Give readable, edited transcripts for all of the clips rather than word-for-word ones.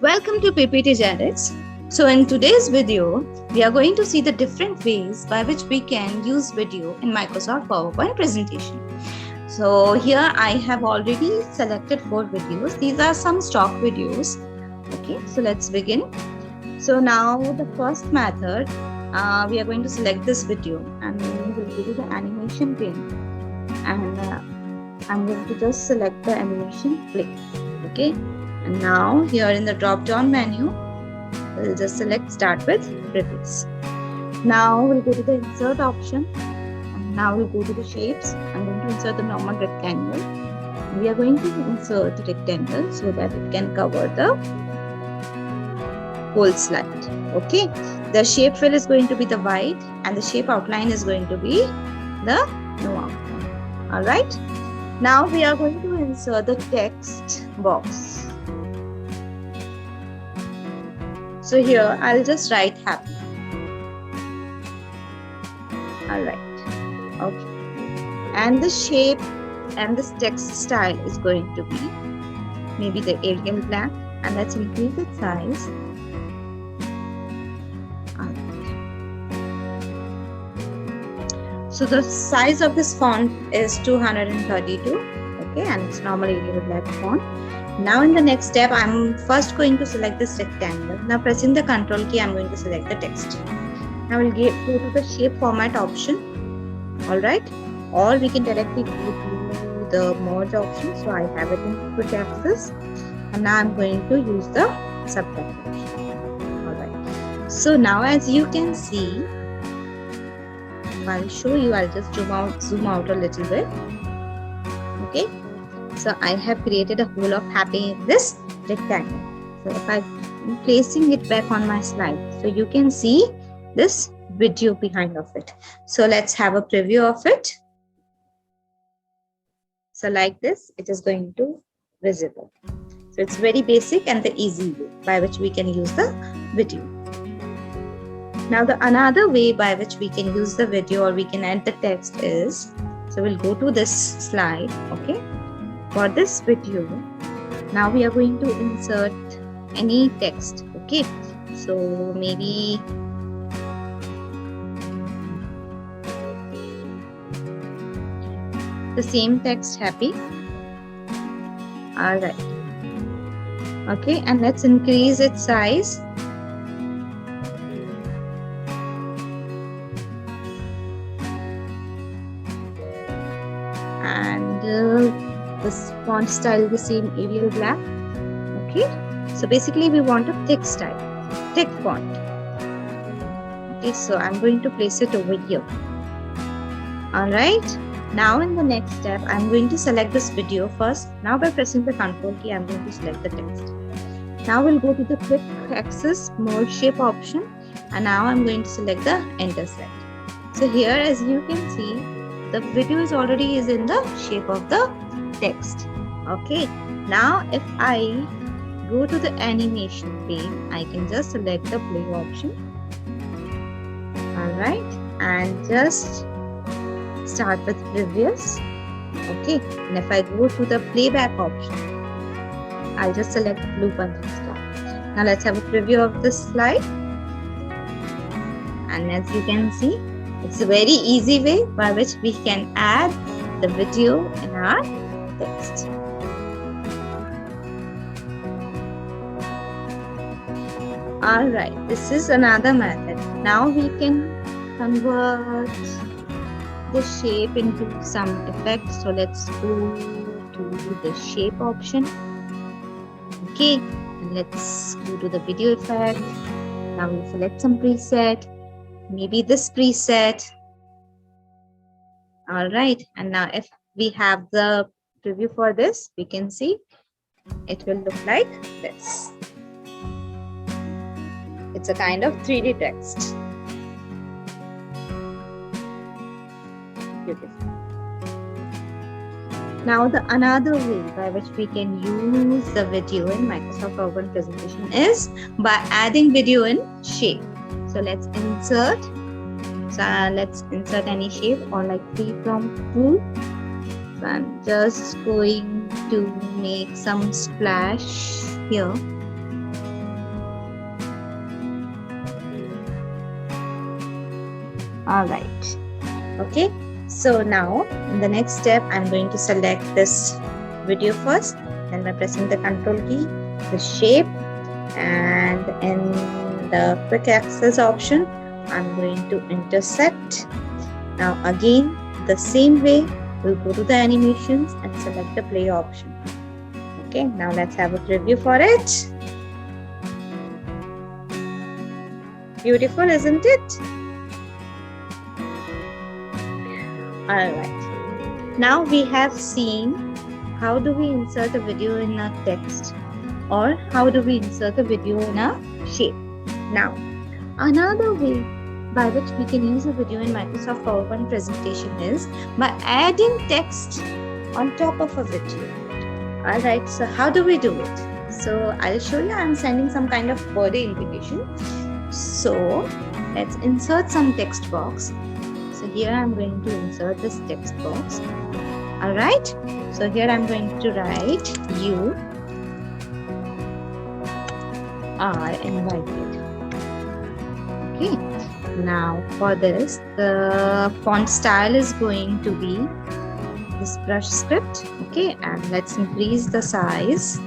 Welcome to PPT Genetics. So in today's video, we are going to see the different ways by which we can use video in Microsoft PowerPoint presentation. So here I have already selected 4 videos. These are some stock videos. Okay, so let's begin. So now the first method, we are going to select this video and we will go to the animation pane. And I'm going to just select the animation play. Okay. And now here in the drop down menu, we'll just select start with previous. Now we'll go to the insert option and now we'll go to the shapes. I'm going to insert the normal rectangle. We are going to insert the rectangle so that it can cover the whole slide. Okay. The shape fill is going to be the white and the shape outline is going to be the no outline. Alright. Now we are going to insert the text box. So here I'll just write happy. Alright. Okay. And the shape and this text style is going to be maybe the Arial black, and let's increase its size. Alright. So the size of this font is 232. Okay, and it's normal Arial black font. Now in the next step, I'm first going to select this rectangle. Now pressing the Ctrl key, I'm going to select the text. Now we'll go to the shape format option. Alright. Or we can directly go to the merge option. So I have it in quick access. And now I'm going to use the subtract option. Alright. So now as you can see, I'll show you, I'll just zoom out a little bit. Okay. So I have created a hole of happy in this rectangle. So if I'm placing it back on my slide, so you can see this video behind of it. So let's have a preview of it. So like this, it is going to visible. So it's very basic and the easy way by which we can use the video. Now the another way by which we can use the video or we can add the text is, so we'll go to this slide, okay. For this video, now we are going to insert any text, okay. So maybe the same text happy. Alright. Okay, and let's increase its size. And this font style the same Arial black. Okay, so basically we want a thick style, thick font. Okay, so I'm going to place it over here. Alright, now in the next step I'm going to select this video first. Now by pressing the Ctrl key, I'm going to select the text. Now we'll go to the quick access merge shape option, and now I'm going to select the enter select. So here as you can see, the video is already in the shape of the text. Okay, now if I go to the animation pane, I can just select the play option. Alright, and just start with previous. Okay, and if I go to the playback option, I'll just select loop and start. Now let's have a preview of this slide. And as you can see, it's a very easy way by which we can add the video in our text. Alright, this is another method. Now we can convert the shape into some effect. So let's go to the shape option. Okay, and let's go to the video effect. Now we'll select some preset. Maybe this preset. Alright, and now if we have the preview for this, we can see it will look like this. It's a kind of 3D text. Beautiful. Now the another way by which we can use the video in Microsoft PowerPoint presentation is by adding video in shape. So let's insert. So let's insert any shape or like freeform tool. So I'm just going to make some splash here. All right. Okay. So now in the next step, I'm going to select this video first. Then by pressing the Control key, the shape, and in the quick access option, I'm going to intersect. Now again, the same way, we'll go to the animations and select the play option. Okay, now let's have a preview for it. Beautiful, isn't it? Alright. Now we have seen how do we insert a video in a text, or how do we insert a video in a shape. Now, another way by which we can use a video in Microsoft PowerPoint presentation is by adding text on top of a video. Alright, so how do we do it? So I'll show you. I'm sending some kind of birthday invitation. So let's insert some text box. So here I'm going to insert this text box. Alright, so here I'm going to write you are invited. Okay, now for this, the font style is going to be this brush script. Okay, and let's increase the size.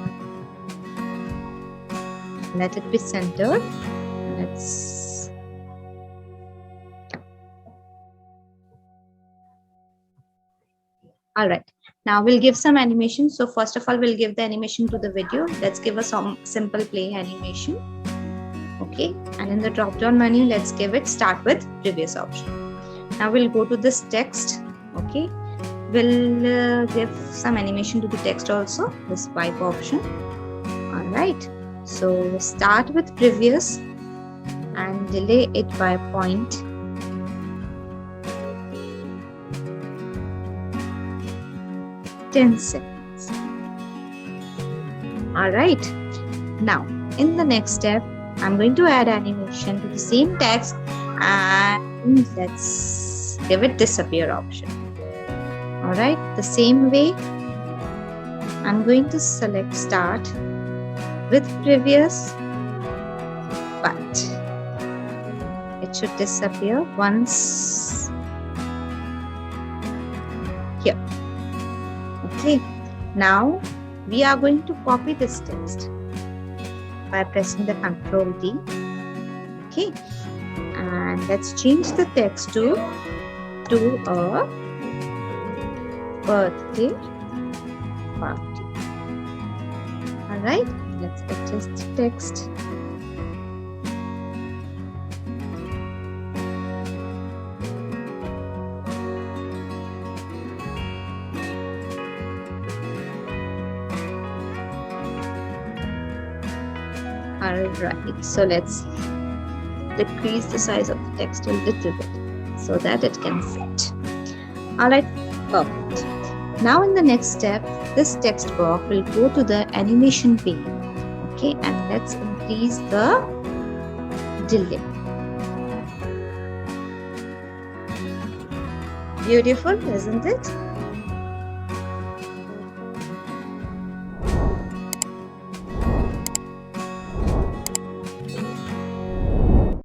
Let it be centered. Let's all right. Now we'll give some animation. So first of all, we'll give the animation to the video. Let's give a simple play animation. Okay, and in the drop down menu, let's give it start with previous option. Now we'll go to this text. Okay, we'll give some animation to the text also, this swipe option. All right, so start with previous and delay it by 10 seconds. All right, now in the next step, I'm going to add animation to the same text, and let's give it disappear option. All right, the same way, I'm going to select start with previous, but it should disappear once here. Okay, now we are going to copy this text by pressing the Control D. Okay, and let's change the text to a birthday party. All right, let's adjust the text. Alright, so let's decrease the size of the text a little bit so that it can fit. Alright, perfect. Now in the next step, this text box will go to the animation pane. Okay, and let's increase the delay. Beautiful, isn't it?